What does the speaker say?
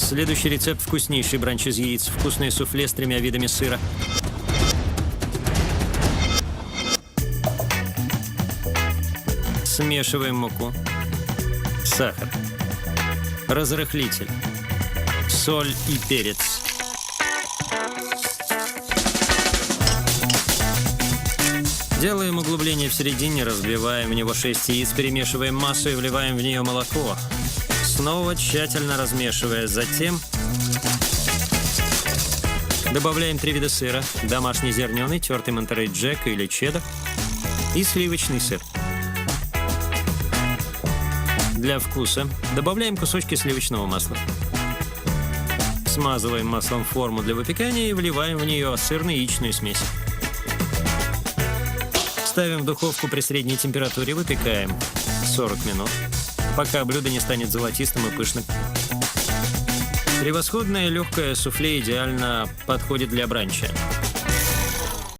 Следующий рецепт – вкуснейший бранч из яиц, вкусное суфле с 3 видами сыра. Смешиваем муку, сахар, разрыхлитель, соль и перец. Делаем углубление в середине, разбиваем в него 6 яиц, перемешиваем массу и вливаем в нее молоко. Снова тщательно размешивая. Затем добавляем 3 вида сыра: домашний зерненый, тертый Монтерей Джек или чеддер и сливочный сыр. Для вкуса добавляем кусочки сливочного масла. Смазываем маслом форму для выпекания и вливаем в нее сырно-яичную смесь. Ставим в духовку при средней температуре, выпекаем 40 минут, пока блюдо не станет золотистым и пышным. Превосходное легкое суфле идеально подходит для бранча.